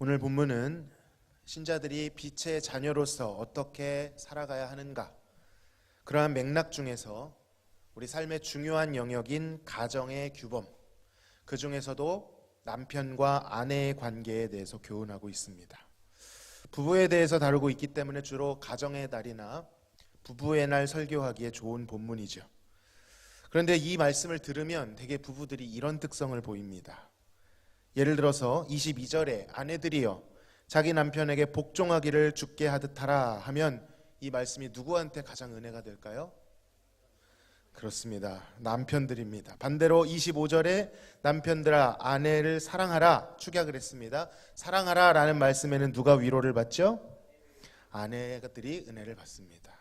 오늘 본문은 신자들이 빛의 자녀로서 어떻게 살아가야 하는가, 그러한 맥락 중에서 우리 삶의 중요한 영역인 가정의 규범, 그 중에서도 남편과 아내의 관계에 대해서 교훈하고 있습니다. 부부에 대해서 다루고 있기 때문에 주로 가정의 달이나 부부의 날 설교하기에 좋은 본문이죠. 그런데 이 말씀을 들으면 대개 부부들이 이런 특성을 보입니다. 예를 들어서 22절에 아내들이여 자기 남편에게 복종하기를 주께 하듯 하라 하면 이 말씀이 누구한테 가장 은혜가 될까요? 그렇습니다. 남편들입니다. 반대로 25절에 남편들아 아내를 사랑하라 축약을 했습니다. 사랑하라 라는 말씀에는 누가 위로를 받죠? 아내들이 은혜를 받습니다.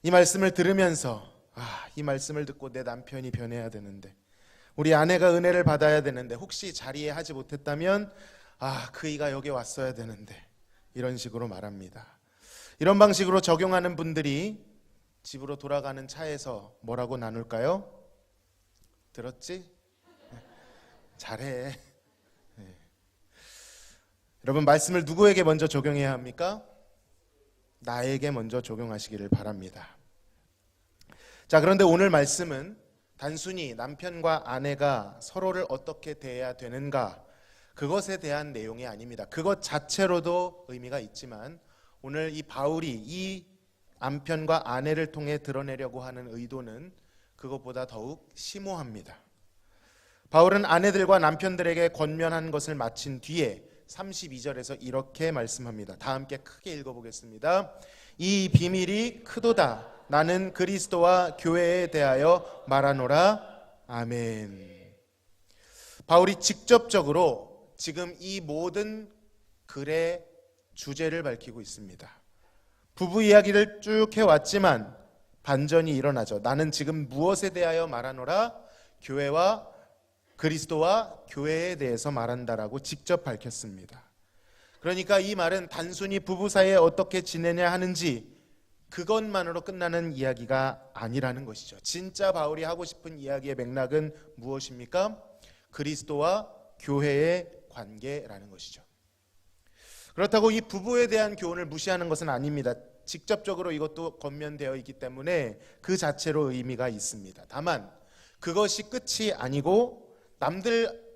이 말씀을 들으면서 이 말씀을 듣고 내 남편이 변해야 되는데, 우리 아내가 은혜를 받아야 되는데, 혹시 자리에 하지 못했다면 그이가 여기 왔어야 되는데, 이런 식으로 말합니다. 이런 방식으로 적용하는 분들이 집으로 돌아가는 차에서 뭐라고 나눌까요? 들었지? 잘해. 여러분, 말씀을 누구에게 먼저 적용해야 합니까? 나에게 먼저 적용하시기를 바랍니다. 자, 그런데 오늘 말씀은 단순히 남편과 아내가 서로를 어떻게 대해야 되는가, 그것에 대한 내용이 아닙니다. 그것 자체로도 의미가 있지만 오늘 이 바울이 이 남편과 아내를 통해 드러내려고 하는 의도는 그것보다 더욱 심오합니다. 바울은 아내들과 남편들에게 권면한 것을 마친 뒤에 32절에서 이렇게 말씀합니다. 다 함께 크게 읽어보겠습니다. 이 비밀이 크도다. 나는 그리스도와 교회에 대하여 말하노라. 아멘. 바울이 직접적으로 지금 이 모든 글의 주제를 밝히고 있습니다. 부부 이야기를 쭉 해왔지만 반전이 일어나죠. 나는 지금 무엇에 대하여 말하노라? 교회와 그리스도와 교회에 대해서 말한다라고 직접 밝혔습니다. 그러니까 이 말은 단순히 부부 사이에 어떻게 지내냐 하는지 그것만으로 끝나는 이야기가 아니라는 것이죠. 진짜 바울이 하고 싶은 이야기의 맥락은 무엇입니까? 그리스도와 교회의 관계라는 것이죠. 그렇다고 이 부부에 대한 교훈을 무시하는 것은 아닙니다. 직접적으로 이것도 권면되어 있기 때문에 그 자체로 의미가 있습니다. 다만 그것이 끝이 아니고, 남들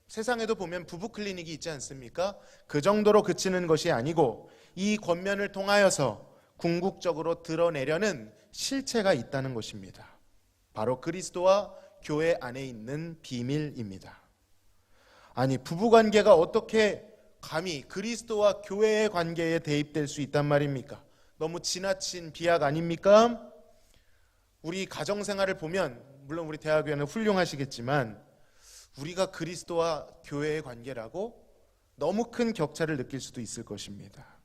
세상에도 보면 부부 클리닉이 있지 않습니까? 그 정도로 그치는 것이 아니고 이 권면을 통하여서 궁극적으로 드러내려는 실체가 있다는 것입니다. 바로 그리스도와 교회 안에 있는 비밀입니다. 아니, 부부관계가 어떻게 감히 그리스도와 교회의 관계에 대입될 수 있단 말입니까? 너무 지나친 비약 아닙니까? 우리 가정생활을 보면, 물론 우리 대학교는 훌륭하시겠지만 우리가 그리스도와 교회의 관계라고 너무 큰 격차를 느낄 수도 있을 것입니다.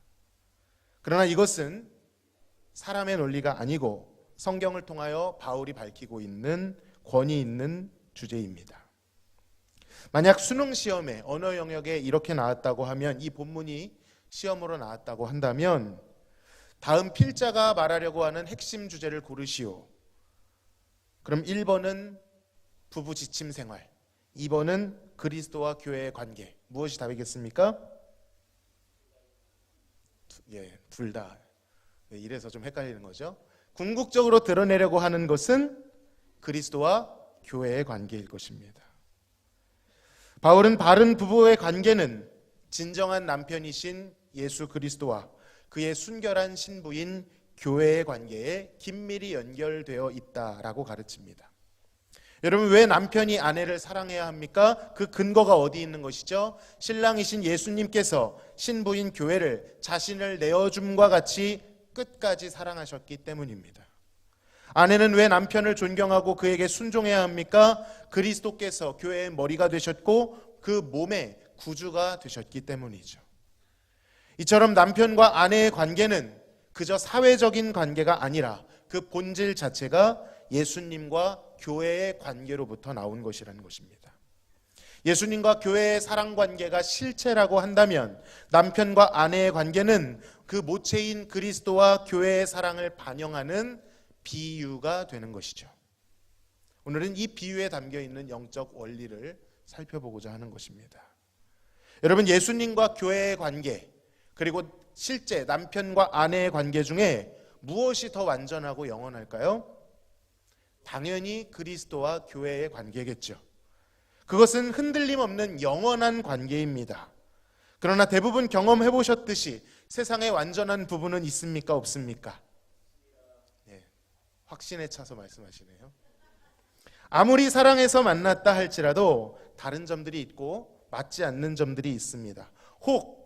그러나 이것은 사람의 논리가 아니고 성경을 통하여 바울이 밝히고 있는 권위 있는 주제입니다. 만약 수능 시험에 언어 영역에 이렇게 나왔다고 하면, 이 본문이 시험으로 나왔다고 한다면 다음 필자가 말하려고 하는 핵심 주제를 고르시오. 그럼 1번은 부부 지침 생활, 2번은 그리스도와 교회의 관계. 무엇이 답이겠습니까? 둘 다. 이래서 좀 헷갈리는 거죠. 궁극적으로 드러내려고 하는 것은 그리스도와 교회의 관계일 것입니다. 바울은 바른 부부의 관계는 진정한 남편이신 예수 그리스도와 그의 순결한 신부인 교회의 관계에 긴밀히 연결되어 있다라고 가르칩니다. 여러분, 왜 남편이 아내를 사랑해야 합니까? 그 근거가 어디 있는 것이죠? 신랑이신 예수님께서 신부인 교회를 자신을 내어줌과 같이 끝까지 사랑하셨기 때문입니다. 아내는 왜 남편을 존경하고 그에게 순종해야 합니까? 그리스도께서 교회의 머리가 되셨고 그 몸의 구주가 되셨기 때문이죠. 이처럼 남편과 아내의 관계는 그저 사회적인 관계가 아니라 그 본질 자체가 예수님과 교회의 관계로부터 나온 것이라는 것입니다. 예수님과 교회의 사랑 관계가 실체라고 한다면 남편과 아내의 관계는 그 모체인 그리스도와 교회의 사랑을 반영하는 비유가 되는 것이죠. 오늘은 이 비유에 담겨 있는 영적 원리를 살펴보고자 하는 것입니다. 여러분, 예수님과 교회의 관계, 그리고 실제 남편과 아내의 관계 중에 무엇이 더 완전하고 영원할까요? 당연히 그리스도와 교회의 관계겠죠. 그것은 흔들림 없는 영원한 관계입니다. 그러나 대부분 경험해 보셨듯이 세상에 완전한 부분은 있습니까? 없습니까? 네, 확신에 차서 말씀하시네요. 아무리 사랑해서 만났다 할지라도 다른 점들이 있고 맞지 않는 점들이 있습니다. 혹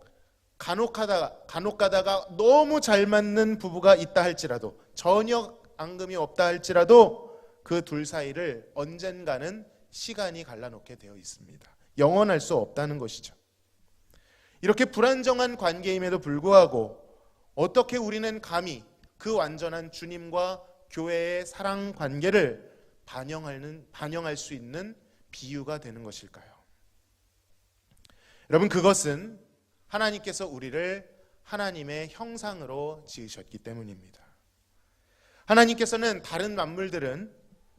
간혹 가다가 너무 잘 맞는 부부가 있다 할지라도, 전혀 앙금이 없다 할지라도 그 둘 사이를 언젠가는 시간이 갈라놓게 되어 있습니다. 영원할 수 없다는 것이죠. 이렇게 불안정한 관계임에도 불구하고 어떻게 우리는 감히 그 완전한 주님과 교회의 사랑 관계를 반영할 수 있는 비유가 되는 것일까요? 여러분, 그것은 하나님께서 우리를 하나님의 형상으로 지으셨기 때문입니다. 하나님께서는 다른 만물들은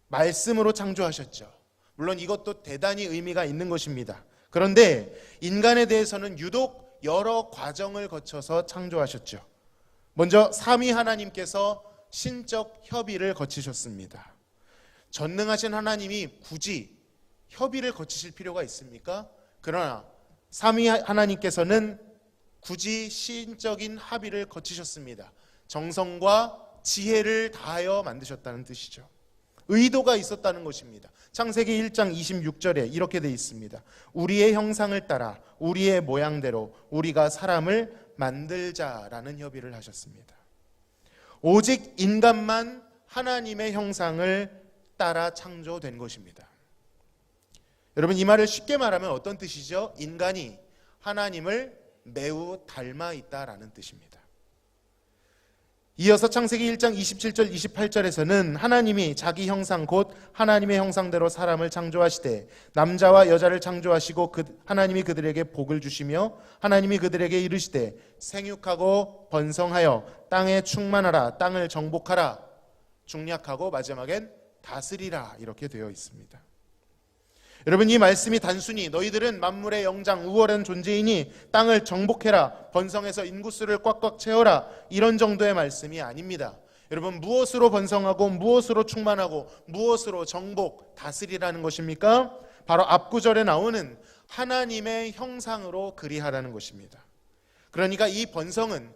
말씀으로 창조하셨죠. 물론 이것도 대단히 의미가 있는 것입니다. 그런데 인간에 대해서는 유독 여러 과정을 거쳐서 창조하셨죠. 먼저 삼위 하나님께서 신적 협의를 거치셨습니다. 전능하신 하나님이 굳이 협의를 거치실 필요가 있습니까? 그러나 삼위 하나님께서는 굳이 신적인 합의를 거치셨습니다. 정성과 지혜를 다하여 만드셨다는 뜻이죠. 의도가 있었다는 것입니다. 창세기 1장 26절에 이렇게 되어 있습니다. 우리의 형상을 따라 우리의 모양대로 우리가 사람을 만들자라는 협의를 하셨습니다. 오직 인간만 하나님의 형상을 따라 창조된 것입니다. 여러분, 이 말을 쉽게 말하면 어떤 뜻이죠? 인간이 하나님을 매우 닮아 있다라는 뜻입니다. 이어서 창세기 1장 27절 28절에서는 하나님이 자기 형상 곧 하나님의 형상대로 사람을 창조하시되 남자와 여자를 창조하시고 하나님이 그들에게 복을 주시며 하나님이 그들에게 이르시되 생육하고 번성하여 땅에 충만하라, 땅을 정복하라, 중략하고 마지막엔 다스리라, 이렇게 되어 있습니다. 여러분, 이 말씀이 단순히 너희들은 만물의 영장 우월한 존재이니 땅을 정복해라, 번성해서 인구수를 꽉꽉 채워라, 이런 정도의 말씀이 아닙니다. 여러분, 무엇으로 번성하고 무엇으로 충만하고 무엇으로 정복, 다스리라는 것입니까? 바로 앞구절에 나오는 하나님의 형상으로 그리하라는 것입니다. 그러니까 이 번성은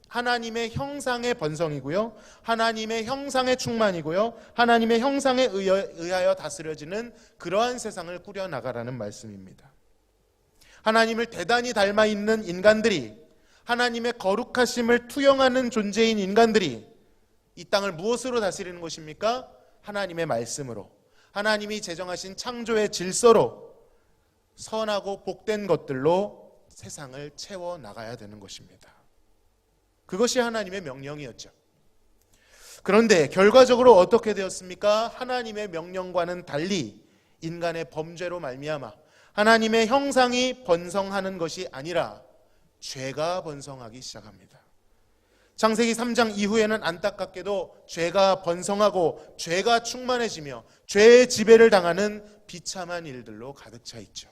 하나님의 형상의 번성이고요, 하나님의 형상의 충만이고요, 하나님의 형상에 의하여 다스려지는 그러한 세상을 꾸려나가라는 말씀입니다. 하나님을 대단히 닮아 있는 인간들이, 하나님의 거룩하심을 투영하는 존재인 인간들이 이 땅을 무엇으로 다스리는 것입니까? 하나님의 말씀으로, 하나님이 제정하신 창조의 질서로 선하고 복된 것들로 세상을 채워나가야 되는 것입니다. 그것이 하나님의 명령이었죠. 그런데 결과적으로 어떻게 되었습니까? 하나님의 명령과는 달리 인간의 범죄로 말미암아 하나님의 형상이 번성하는 것이 아니라 죄가 번성하기 시작합니다. 창세기 3장 이후에는 안타깝게도 죄가 번성하고 죄가 충만해지며 죄의 지배를 당하는 비참한 일들로 가득 차 있죠.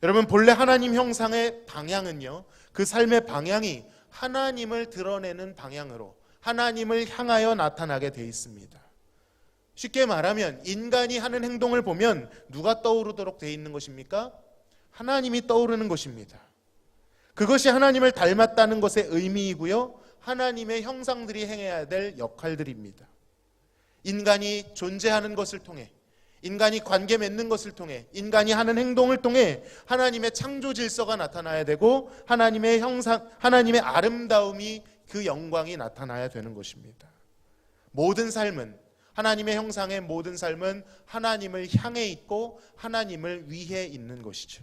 여러분, 본래 하나님 형상의 방향은요, 그 삶의 방향이 하나님을 드러내는 방향으로 하나님을 향하여 나타나게 돼 있습니다. 쉽게 말하면 인간이 하는 행동을 보면 누가 떠오르도록 돼 있는 것입니까? 하나님이 떠오르는 것입니다. 그것이 하나님을 닮았다는 것의 의미이고요, 하나님의 형상들이 행해야 될 역할들입니다. 인간이 존재하는 것을 통해, 인간이 관계 맺는 것을 통해, 인간이 하는 행동을 통해 하나님의 창조 질서가 나타나야 되고 하나님의 형상, 하나님의 아름다움이, 그 영광이 나타나야 되는 것입니다. 모든 삶은, 하나님의 형상의 모든 삶은 하나님을 향해 있고 하나님을 위해 있는 것이죠.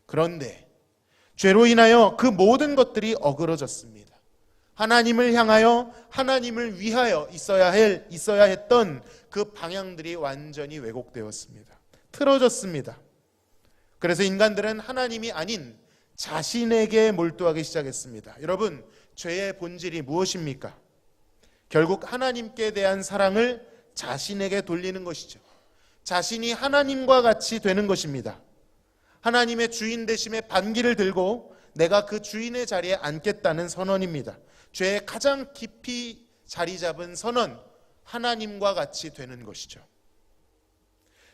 그런데 죄로 인하여 그 모든 것들이 어그러졌습니다. 하나님을 향하여, 하나님을 위하여 있어야 했던 그 방향들이 완전히 왜곡되었습니다. 틀어졌습니다. 그래서 인간들은 하나님이 아닌 자신에게 몰두하기 시작했습니다. 여러분, 죄의 본질이 무엇입니까? 결국 하나님께 대한 사랑을 자신에게 돌리는 것이죠. 자신이 하나님과 같이 되는 것입니다. 하나님의 주인 되심의 반기를 들고 내가 그 주인의 자리에 앉겠다는 선언입니다. 죄에 가장 깊이 자리 잡은 선언, 하나님과 같이 되는 것이죠.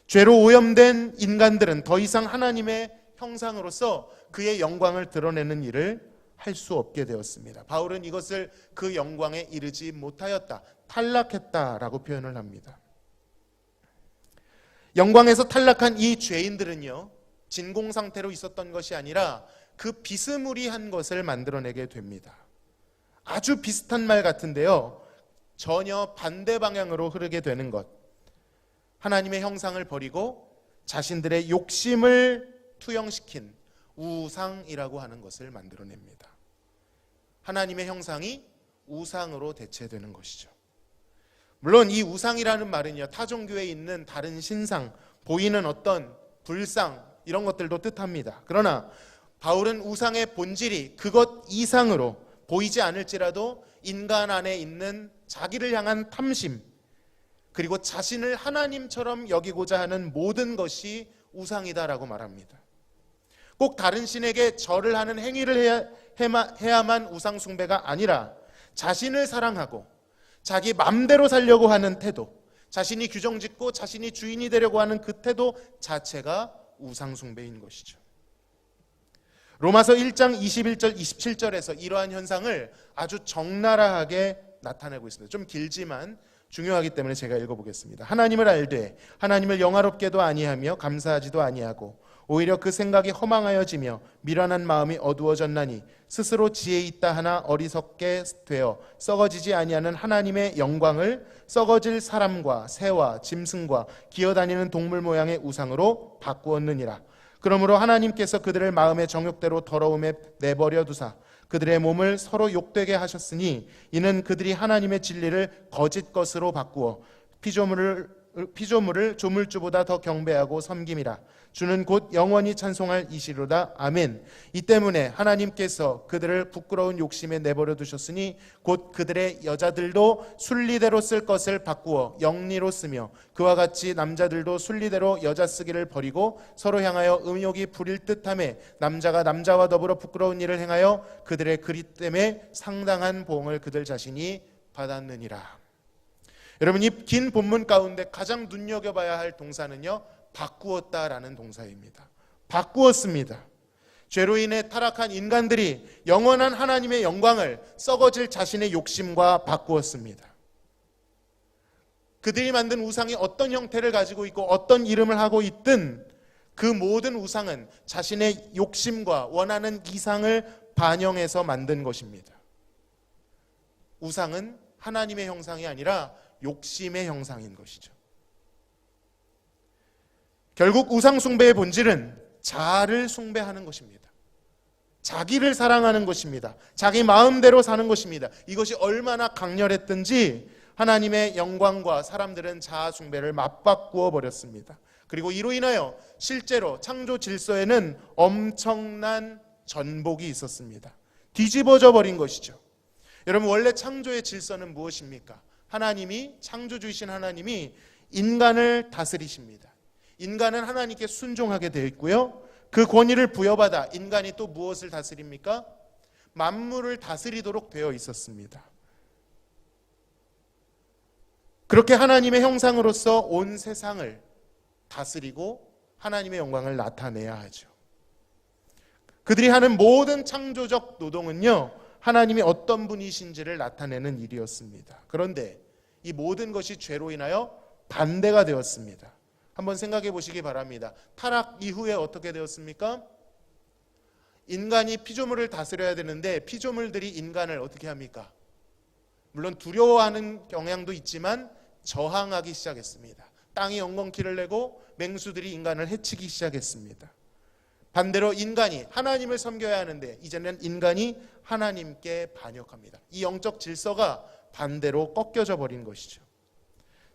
죄로 오염된 인간들은 더 이상 하나님의 형상으로서 그의 영광을 드러내는 일을 할 수 없게 되었습니다. 바울은 이것을 그 영광에 이르지 못하였다, 탈락했다라고 표현을 합니다. 영광에서 탈락한 이 죄인들은요, 진공 상태로 있었던 것이 아니라 그 비스무리한 것을 만들어내게 됩니다. 아주 비슷한 말 같은데요, 전혀 반대 방향으로 흐르게 되는 것. 하나님의 형상을 버리고 자신들의 욕심을 투영시킨 우상이라고 하는 것을 만들어냅니다. 하나님의 형상이 우상으로 대체되는 것이죠. 물론 이 우상이라는 말은요, 타종교에 있는 다른 신상, 보이는 어떤 불상, 이런 것들도 뜻합니다. 그러나 바울은 우상의 본질이 그것 이상으로 보이지 않을지라도 인간 안에 있는 자기를 향한 탐심, 그리고 자신을 하나님처럼 여기고자 하는 모든 것이 우상이다라고 말합니다. 꼭 다른 신에게 절을 하는 행위를 해야만 우상 숭배가 아니라 자신을 사랑하고 자기 맘대로 살려고 하는 태도, 자신이 규정짓고 자신이 주인이 되려고 하는 그 태도 자체가 우상 숭배인 것이죠. 로마서 1장 21절 27절에서 이러한 현상을 아주 적나라하게 나타내고 있습니다. 좀 길지만 중요하기 때문에 제가 읽어보겠습니다. 하나님을 알되 하나님을 영화롭게도 아니하며 감사하지도 아니하고 오히려 그 생각이 허망하여지며 미련한 마음이 어두워졌나니 스스로 지혜 있다 하나 어리석게 되어 썩어지지 아니하는 하나님의 영광을 썩어질 사람과 새와 짐승과 기어다니는 동물 모양의 우상으로 바꾸었느니라. 그러므로 하나님께서 그들을 마음의 정욕대로 더러움에 내버려 두사 그들의 몸을 서로 욕되게 하셨으니 이는 그들이 하나님의 진리를 거짓 것으로 바꾸어 피조물을 조물주보다 더 경배하고 섬김이라. 주는 곧 영원히 찬송할 이시로다. 아멘. 이 때문에 하나님께서 그들을 부끄러운 욕심에 내버려 두셨으니 곧 그들의 여자들도 순리대로 쓸 것을 바꾸어 영리로 쓰며 그와 같이 남자들도 순리대로 여자 쓰기를 버리고 서로 향하여 음욕이 부릴 듯하며 남자가 남자와 더불어 부끄러운 일을 행하여 그들의 그리 때문에 상당한 보응을 그들 자신이 받았느니라. 여러분, 이 긴 본문 가운데 가장 눈여겨봐야 할 동사는요, 바꾸었다라는 동사입니다. 바꾸었습니다. 죄로 인해 타락한 인간들이 영원한 하나님의 영광을 썩어질 자신의 욕심과 바꾸었습니다. 그들이 만든 우상이 어떤 형태를 가지고 있고 어떤 이름을 하고 있든 그 모든 우상은 자신의 욕심과 원하는 이상을 반영해서 만든 것입니다. 우상은 하나님의 형상이 아니라 욕심의 형상인 것이죠. 결국 우상 숭배의 본질은 자아를 숭배하는 것입니다. 자기를 사랑하는 것입니다. 자기 마음대로 사는 것입니다. 이것이 얼마나 강렬했든지 하나님의 영광과 사람들은 자아 숭배를 맞바꾸어 버렸습니다. 그리고 이로 인하여 실제로 창조 질서에는 엄청난 전복이 있었습니다. 뒤집어져 버린 것이죠. 여러분, 원래 창조의 질서는 무엇입니까? 하나님이, 창조주이신 하나님이 인간을 다스리십니다. 인간은 하나님께 순종하게 되어 있고요, 그 권위를 부여받아 인간이 또 무엇을 다스립니까? 만물을 다스리도록 되어 있었습니다. 그렇게 하나님의 형상으로서 온 세상을 다스리고 하나님의 영광을 나타내야 하죠. 그들이 하는 모든 창조적 노동은요, 하나님이 어떤 분이신지를 나타내는 일이었습니다. 그런데 이 모든 것이 죄로 인하여 반대가 되었습니다. 한번 생각해 보시기 바랍니다. 타락 이후에 어떻게 되었습니까? 인간이 피조물을 다스려야 되는데 피조물들이 인간을 어떻게 합니까? 물론 두려워하는 경향도 있지만 저항하기 시작했습니다. 땅이 엉겅퀴를 내고 맹수들이 인간을 해치기 시작했습니다. 반대로 인간이 하나님을 섬겨야 하는데 이제는 인간이 하나님께 반역합니다. 이 영적 질서가 반대로 꺾여져 버린 것이죠.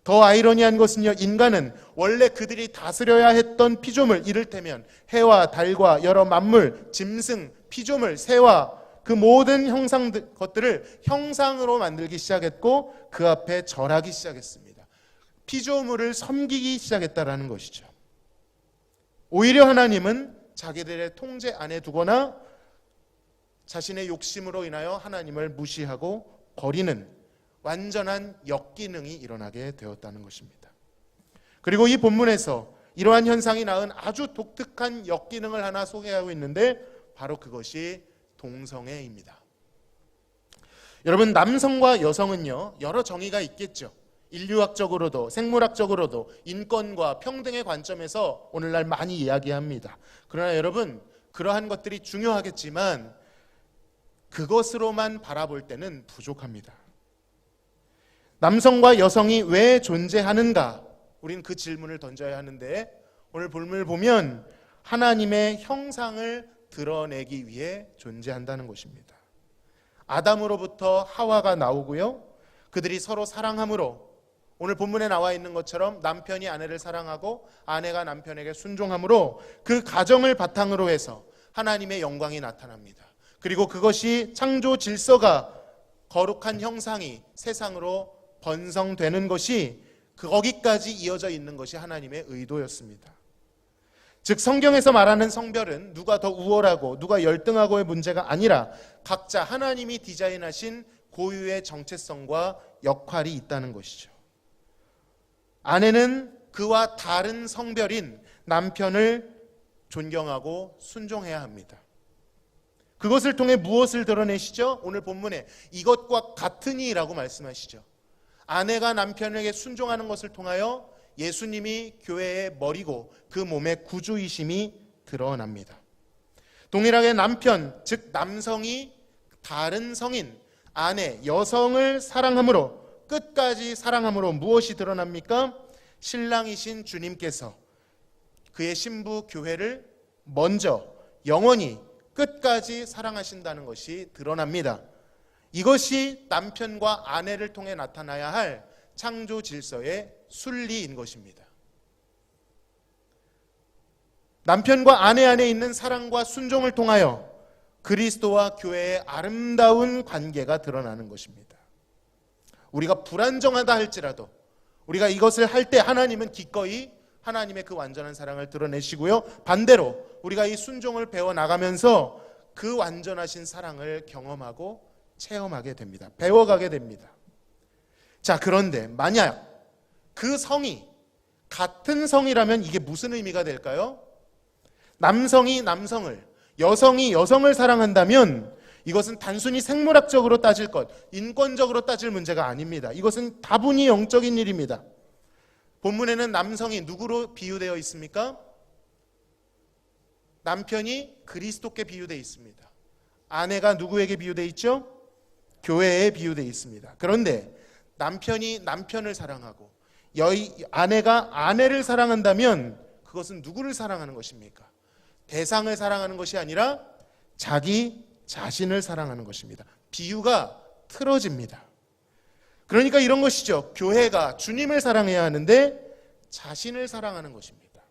더 아이러니한 것은요, 인간은 원래 그들이 다스려야 했던 피조물, 이를테면 해와 달과 여러 만물, 짐승, 피조물, 새와 그 모든 것들을 형상으로 만들기 시작했고 그 앞에 절하기 시작했습니다. 피조물을 섬기기 시작했다라는 것이죠. 오히려 하나님은 자기들의 통제 안에 두거나 자신의 욕심으로 인하여 하나님을 무시하고 버리는 완전한 역기능이 일어나게 되었다는 것입니다. 그리고 이 본문에서 이러한 현상이 낳은 아주 독특한 역기능을 하나 소개하고 있는데 바로 그것이 동성애입니다. 여러분, 남성과 여성은요, 여러 정의가 있겠죠. 인류학적으로도 생물학적으로도 인권과 평등의 관점에서 오늘날 많이 이야기합니다. 그러나 여러분, 그러한 것들이 중요하겠지만 그것으로만 바라볼 때는 부족합니다. 남성과 여성이 왜 존재하는가? 우린 그 질문을 던져야 하는데 오늘 본문을 보면 하나님의 형상을 드러내기 위해 존재한다는 것입니다. 아담으로부터 하와가 나오고요, 그들이 서로 사랑함으로 오늘 본문에 나와 있는 것처럼 남편이 아내를 사랑하고 아내가 남편에게 순종함으로 그 가정을 바탕으로 해서 하나님의 영광이 나타납니다. 그리고 그것이 창조 질서가 거룩한 형상이 세상으로 번성되는 것이 거기까지 이어져 있는 것이 하나님의 의도였습니다. 즉 성경에서 말하는 성별은 누가 더 우월하고 누가 열등하고의 문제가 아니라 각자 하나님이 디자인하신 고유의 정체성과 역할이 있다는 것이죠. 아내는 그와 다른 성별인 남편을 존경하고 순종해야 합니다. 그것을 통해 무엇을 드러내시죠? 오늘 본문에 이것과 같으니라고 말씀하시죠. 아내가 남편에게 순종하는 것을 통하여 예수님이 교회의 머리고 그 몸의 구주이심이 드러납니다. 동일하게 남편, 즉 남성이 다른 성인, 아내, 여성을 사랑함으로, 끝까지 사랑함으로 무엇이 드러납니까? 신랑이신 주님께서 그의 신부 교회를 먼저 영원히 끝까지 사랑하신다는 것이 드러납니다. 이것이 남편과 아내를 통해 나타나야 할 창조 질서의 순리인 것입니다. 남편과 아내 안에 있는 사랑과 순종을 통하여 그리스도와 교회의 아름다운 관계가 드러나는 것입니다. 우리가 불안정하다 할지라도 우리가 이것을 할 때 하나님은 기꺼이 하나님의 그 완전한 사랑을 드러내시고요, 반대로 우리가 이 순종을 배워나가면서 그 완전하신 사랑을 경험하고 체험하게 됩니다. 배워가게 됩니다. 자, 그런데 만약 그 성이 같은 성이라면 이게 무슨 의미가 될까요? 남성이 남성을, 여성이 여성을 사랑한다면 이것은 단순히 생물학적으로 따질 것, 인권적으로 따질 문제가 아닙니다. 이것은 다분히 영적인 일입니다. 본문에는 남성이 누구로 비유되어 있습니까? 남편이 그리스도께 비유되어 있습니다. 아내가 누구에게 비유되어 있죠? 교회에 비유되어 있습니다. 그런데 남편이 남편을 사랑하고 아내가 아내를 사랑한다면 그것은 누구를 사랑하는 것입니까? 대상을 사랑하는 것이 아니라 자기 자신을 사랑하는 것입니다. 비유가 틀어집니다. 그러니까 이런 것이죠. 교회가 주님을 사랑해야 하는데 자신을 사랑하는 것입니다.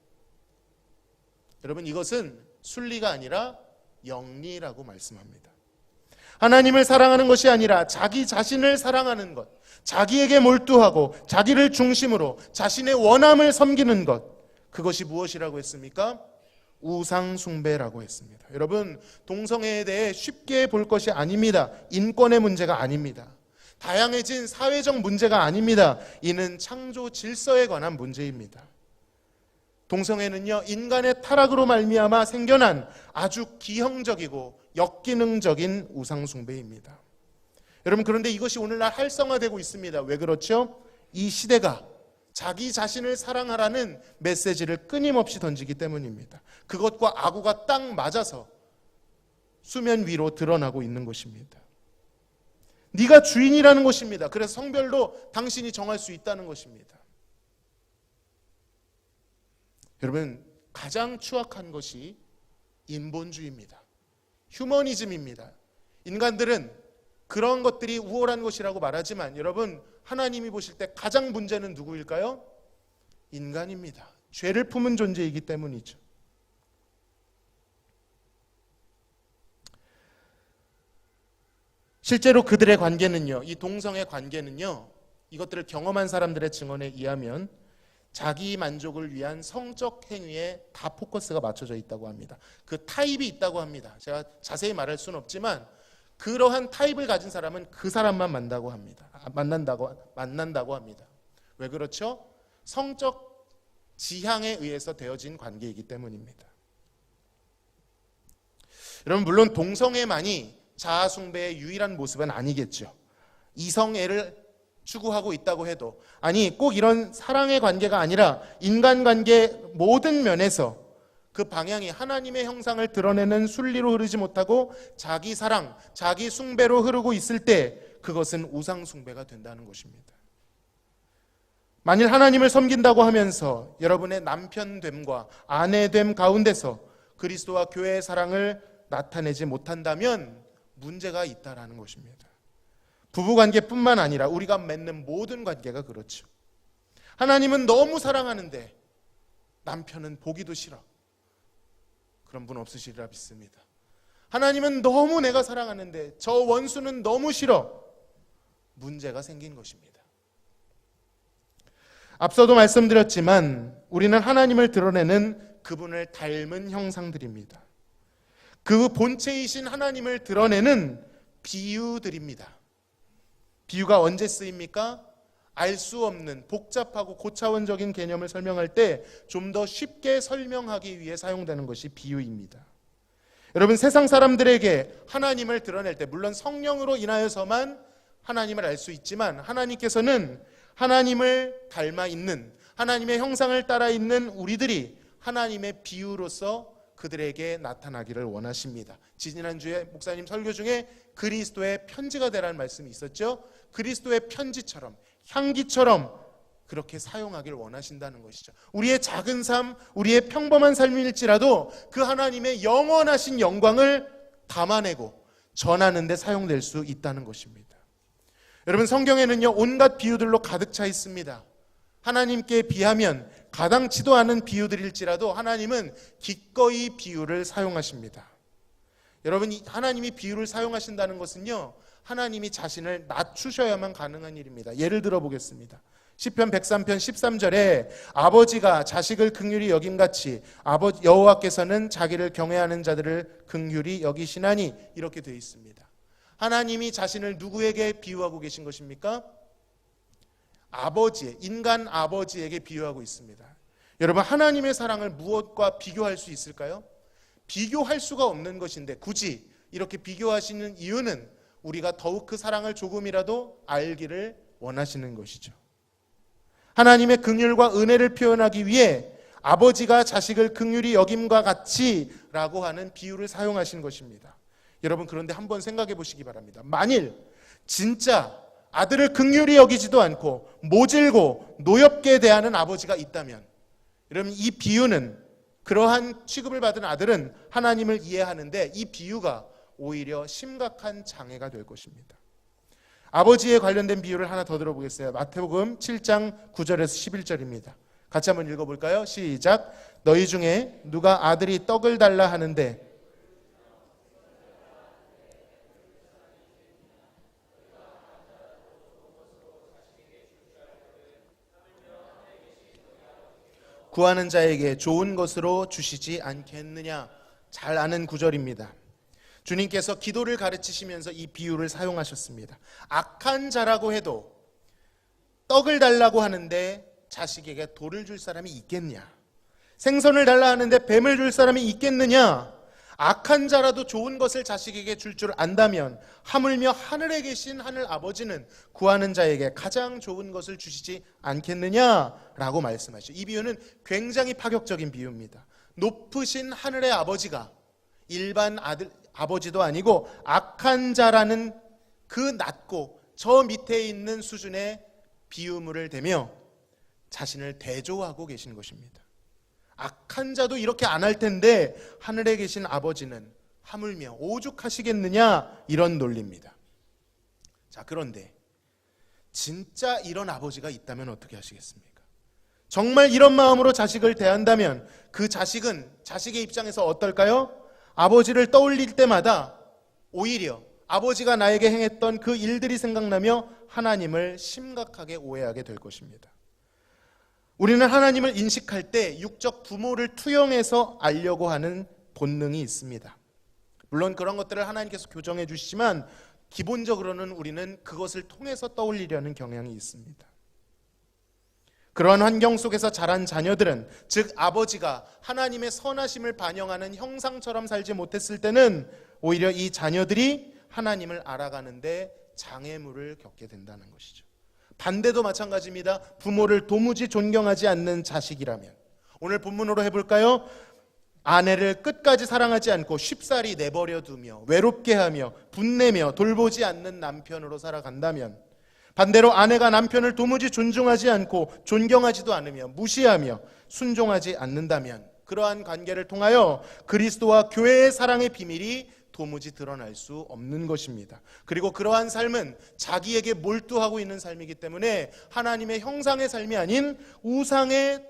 여러분, 이것은 순리가 아니라 영리라고 말씀합니다. 하나님을 사랑하는 것이 아니라 자기 자신을 사랑하는 것, 자기에게 몰두하고 자기를 중심으로 자신의 원함을 섬기는 것, 그것이 무엇이라고 했습니까? 우상 숭배라고 했습니다. 여러분, 동성애에 대해 쉽게 볼 것이 아닙니다. 인권의 문제가 아닙니다. 다양해진 사회적 문제가 아닙니다. 이는 창조 질서에 관한 문제입니다. 동성애는요, 인간의 타락으로 말미암아 생겨난 아주 기형적이고 역기능적인 우상 숭배입니다. 여러분, 그런데 이것이 오늘날 활성화되고 있습니다. 왜 그렇죠? 이 시대가 자기 자신을 사랑하라는 메시지를 끊임없이 던지기 때문입니다. 그것과 아구가 딱 맞아서 수면 위로 드러나고 있는 것입니다. 네가 주인이라는 것입니다. 그래서 성별도 당신이 정할 수 있다는 것입니다. 여러분, 가장 추악한 것이 인본주의입니다. 휴머니즘입니다. 인간들은 그런 것들이 우월한 것이라고 말하지만 여러분, 하나님이 보실 때 가장 문제는 누구일까요? 인간입니다. 죄를 품은 존재이기 때문이죠. 실제로 그들의 관계는요, 이 동성의 관계는요, 이것들을 경험한 사람들의 증언에 의하면 자기 만족을 위한 성적 행위에 다 포커스가 맞춰져 있다고 합니다. 그 타입이 있다고 합니다. 제가 자세히 말할 수는 없지만 그러한 타입을 가진 사람은 그 사람만 만난다고 합니다. 왜 그렇죠? 성적 지향에 의해서 되어진 관계이기 때문입니다. 여러분, 물론 동성애만이 자아숭배의 유일한 모습은 아니겠죠. 이성애를 추구하고 있다고 해도, 아니 꼭 이런 사랑의 관계가 아니라 인간관계 모든 면에서 그 방향이 하나님의 형상을 드러내는 순리로 흐르지 못하고 자기 사랑, 자기 숭배로 흐르고 있을 때 그것은 우상 숭배가 된다는 것입니다. 만일 하나님을 섬긴다고 하면서 여러분의 남편됨과 아내됨 가운데서 그리스도와 교회의 사랑을 나타내지 못한다면 문제가 있다라는 것입니다. 부부관계뿐만 아니라 우리가 맺는 모든 관계가 그렇죠. 하나님은 너무 사랑하는데 남편은 보기도 싫어. 그런 분 없으시리라 믿습니다. 하나님은 너무 내가 사랑하는데 저 원수는 너무 싫어. 문제가 생긴 것입니다. 앞서도 말씀드렸지만 우리는 하나님을 드러내는 그분을 닮은 형상들입니다. 그 본체이신 하나님을 드러내는 비유들입니다. 비유가 언제 쓰입니까? 알 수 없는 복잡하고 고차원적인 개념을 설명할 때 좀 더 쉽게 설명하기 위해 사용되는 것이 비유입니다. 여러분, 세상 사람들에게 하나님을 드러낼 때 물론 성령으로 인하여서만 하나님을 알 수 있지만 하나님께서는 하나님을 닮아 있는, 하나님의 형상을 따라 있는 우리들이 하나님의 비유로서 그들에게 나타나기를 원하십니다. 지난주에 목사님 설교 중에 그리스도의 편지가 되라는 말씀이 있었죠. 그리스도의 편지처럼, 향기처럼 그렇게 사용하길 원하신다는 것이죠. 우리의 작은 삶, 우리의 평범한 삶일지라도 그 하나님의 영원하신 영광을 담아내고 전하는 데 사용될 수 있다는 것입니다. 여러분, 성경에는요 온갖 비유들로 가득 차 있습니다. 하나님께 비하면 가당치도 않은 비유들일지라도 하나님은 기꺼이 비유를 사용하십니다. 여러분, 하나님이 비유를 사용하신다는 것은요 하나님이 자신을 낮추셔야만 가능한 일입니다. 예를 들어 보겠습니다. 시편 103편 13절에 아버지가 자식을 긍휼히 여김같이 여호와께서는 자기를 경외하는 자들을 긍휼히 여기시나니, 이렇게 되어 있습니다. 하나님이 자신을 누구에게 비유하고 계신 것입니까? 아버지, 인간 아버지에게 비유하고 있습니다. 여러분, 하나님의 사랑을 무엇과 비교할 수 있을까요? 비교할 수가 없는 것인데 굳이 이렇게 비교하시는 이유는 우리가 더욱 그 사랑을 조금이라도 알기를 원하시는 것이죠. 하나님의 긍휼과 은혜를 표현하기 위해 아버지가 자식을 긍휼히 여김과 같이 라고 하는 비유를 사용하신 것입니다. 여러분, 그런데 한번 생각해 보시기 바랍니다. 만일 진짜 아들을 긍휼히 여기지도 않고 모질고 노엽게 대하는 아버지가 있다면, 여러분, 이 비유는, 그러한 취급을 받은 아들은 하나님을 이해하는데 이 비유가 오히려 심각한 장애가 될 것입니다. 아버지에 관련된 비유를 하나 더 들어보겠어요. 마태복음 7장 9절에서 11절입니다. 같이 한번 읽어볼까요? 시작. 너희 중에 누가 아들이 떡을 달라 하는데 구하는 자에게 좋은 것으로 주시지 않겠느냐. 잘 아는 구절입니다. 주님께서 기도를 가르치시면서 이 비유를 사용하셨습니다. 악한 자라고 해도 떡을 달라고 하는데 자식에게 돌을 줄 사람이 있겠냐? 생선을 달라 하는데 뱀을 줄 사람이 있겠느냐? 악한 자라도 좋은 것을 자식에게 줄 안다면 하물며 하늘에 계신 하늘 아버지는 구하는 자에게 가장 좋은 것을 주시지 않겠느냐라고 말씀하시죠. 이 비유는 굉장히 파격적인 비유입니다. 높으신 하늘의 아버지가 일반 아버지도 아니고 악한 자라는 그 낮고 저 밑에 있는 수준의 비유물을 대며 자신을 대조하고 계신 것입니다. 악한 자도 이렇게 안 할 텐데 하늘에 계신 아버지는 하물며 오죽하시겠느냐, 이런 논리입니다. 자, 그런데 진짜 이런 아버지가 있다면 어떻게 하시겠습니까? 정말 이런 마음으로 자식을 대한다면 그 자식은 자식의 입장에서 어떨까요? 아버지를 떠올릴 때마다 오히려 아버지가 나에게 행했던 그 일들이 생각나며 하나님을 심각하게 오해하게 될 것입니다. 우리는 하나님을 인식할 때 육적 부모를 투영해서 알려고 하는 본능이 있습니다. 물론 그런 것들을 하나님께서 교정해 주시지만 기본적으로는 우리는 그것을 통해서 떠올리려는 경향이 있습니다. 그러한 환경 속에서 자란 자녀들은, 즉 아버지가 하나님의 선하심을 반영하는 형상처럼 살지 못했을 때는 오히려 이 자녀들이 하나님을 알아가는데 장애물을 겪게 된다는 것이죠. 반대도 마찬가지입니다. 부모를 도무지 존경하지 않는 자식이라면, 오늘 본문으로 해볼까요? 아내를 끝까지 사랑하지 않고 쉽사리 내버려 두며 외롭게 하며 분내며 돌보지 않는 남편으로 살아간다면, 반대로 아내가 남편을 도무지 존중하지 않고 존경하지도 않으며 무시하며 순종하지 않는다면, 그러한 관계를 통하여 그리스도와 교회의 사랑의 비밀이 도무지 드러날 수 없는 것입니다. 그리고 그러한 삶은 자기에게 몰두하고 있는 삶이기 때문에 하나님의 형상의 삶이 아닌 우상의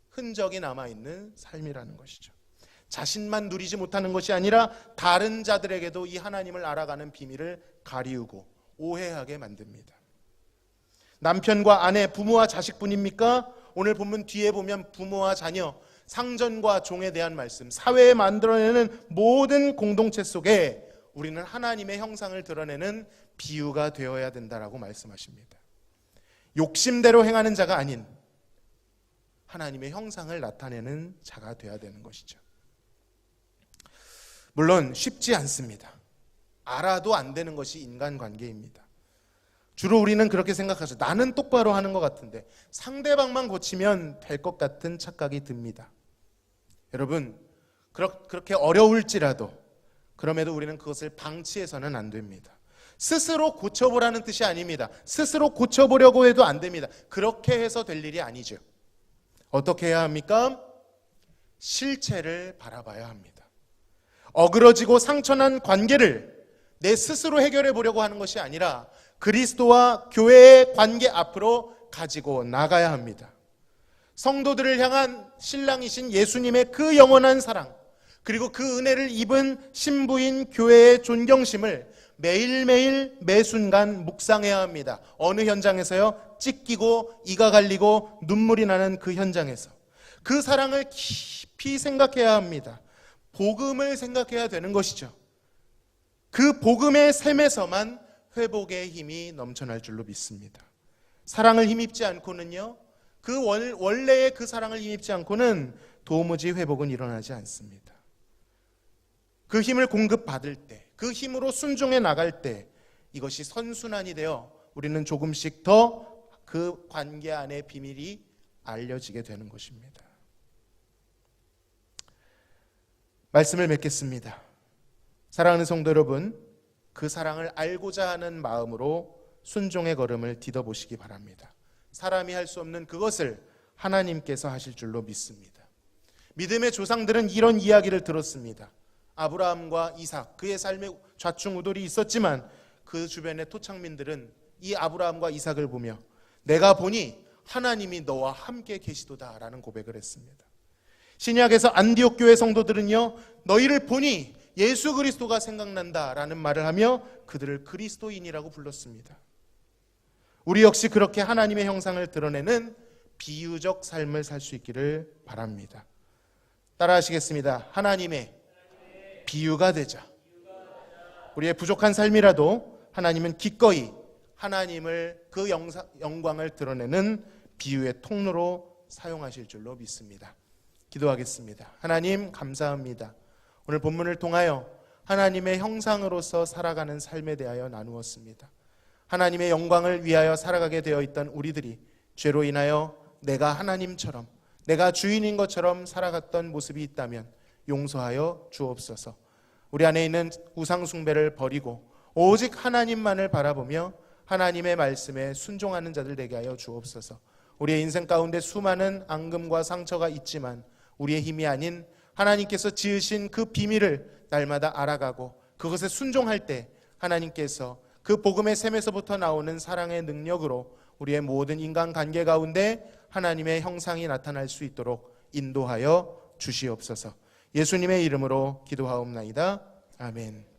흔적이 남아있는 삶이라는 것이죠. 자신만 누리지 못하는 것이 아니라 다른 자들에게도 이 하나님을 알아가는 비밀을 가리우고 오해하게 만듭니다. 남편과 아내, 부모와 자식뿐입니까? 오늘 본문 뒤에 보면 부모와 자녀, 상전과 종에 대한 말씀, 사회에 만들어내는 모든 공동체 속에 우리는 하나님의 형상을 드러내는 비유가 되어야 된다라고 말씀하십니다. 욕심대로 행하는 자가 아닌 하나님의 형상을 나타내는 자가 되어야 되는 것이죠. 물론 쉽지 않습니다. 알아도 안 되는 것이 인간관계입니다. 주로 우리는 그렇게 생각하죠. 나는 똑바로 하는 것 같은데 상대방만 고치면 될 것 같은 착각이 듭니다. 여러분, 그렇게 어려울지라도 그럼에도 우리는 그것을 방치해서는 안 됩니다. 스스로 고쳐보라는 뜻이 아닙니다. 스스로 고쳐보려고 해도 안 됩니다. 그렇게 해서 될 일이 아니죠. 어떻게 해야 합니까? 실체를 바라봐야 합니다. 어그러지고 상처난 관계를 내 스스로 해결해 보려고 하는 것이 아니라 그리스도와 교회의 관계 앞으로 가지고 나가야 합니다. 성도들을 향한 신랑이신 예수님의 그 영원한 사랑, 그리고 그 은혜를 입은 신부인 교회의 존경심을 매일매일 매순간 묵상해야 합니다. 어느 현장에서요? 찢기고 이가 갈리고 눈물이 나는 그 현장에서 그 사랑을 깊이 생각해야 합니다. 복음을 생각해야 되는 것이죠. 그 복음의 샘에서만 회복의 힘이 넘쳐날 줄로 믿습니다. 사랑을 힘입지 않고는요, 그 원래의 그 사랑을 힘입지 않고는 도무지 회복은 일어나지 않습니다. 그 힘을 공급받을 때, 그 힘으로 순종해 나갈 때 이것이 선순환이 되어 우리는 조금씩 더 그 관계 안의 비밀이 알려지게 되는 것입니다. 말씀을 맺겠습니다. 사랑하는 성도 여러분, 그 사랑을 알고자 하는 마음으로 순종의 걸음을 디뎌보시기 바랍니다. 사람이 할 수 없는 그것을 하나님께서 하실 줄로 믿습니다. 믿음의 조상들은 이런 이야기를 들었습니다. 아브라함과 이삭, 그의 삶에 좌충우돌이 있었지만 그 주변의 토착민들은 이 아브라함과 이삭을 보며 내가 보니 하나님이 너와 함께 계시도다 라는 고백을 했습니다. 신약에서 안디옥 교회 성도들은요, 너희를 보니 예수 그리스도가 생각난다 라는 말을 하며 그들을 그리스도인이라고 불렀습니다. 우리 역시 그렇게 하나님의 형상을 드러내는 비유적 삶을 살 수 있기를 바랍니다. 따라하시겠습니다. 하나님의 비유가 되자. 우리의 부족한 삶이라도 하나님은 기꺼이 하나님을 그 영광을 드러내는 비유의 통로로 사용하실 줄로 믿습니다. 기도하겠습니다. 하나님 감사합니다. 오늘 본문을 통하여 하나님의 형상으로서 살아가는 삶에 대하여 나누었습니다. 하나님의 영광을 위하여 살아가게 되어 있던 우리들이 죄로 인하여 내가 하나님처럼, 내가 주인인 것처럼 살아갔던 모습이 있다면 용서하여 주옵소서. 우리 안에 있는 우상 숭배를 버리고 오직 하나님만을 바라보며 하나님의 말씀에 순종하는 자들 되게 하여 주옵소서. 우리의 인생 가운데 수많은 앙금과 상처가 있지만 우리의 힘이 아닌 하나님께서 지으신 그 비밀을 날마다 알아가고 그것에 순종할 때 하나님께서 그 복음의 샘에서부터 나오는 사랑의 능력으로 우리의 모든 인간관계 가운데 하나님의 형상이 나타날 수 있도록 인도하여 주시옵소서. 예수님의 이름으로 기도하옵나이다. 아멘.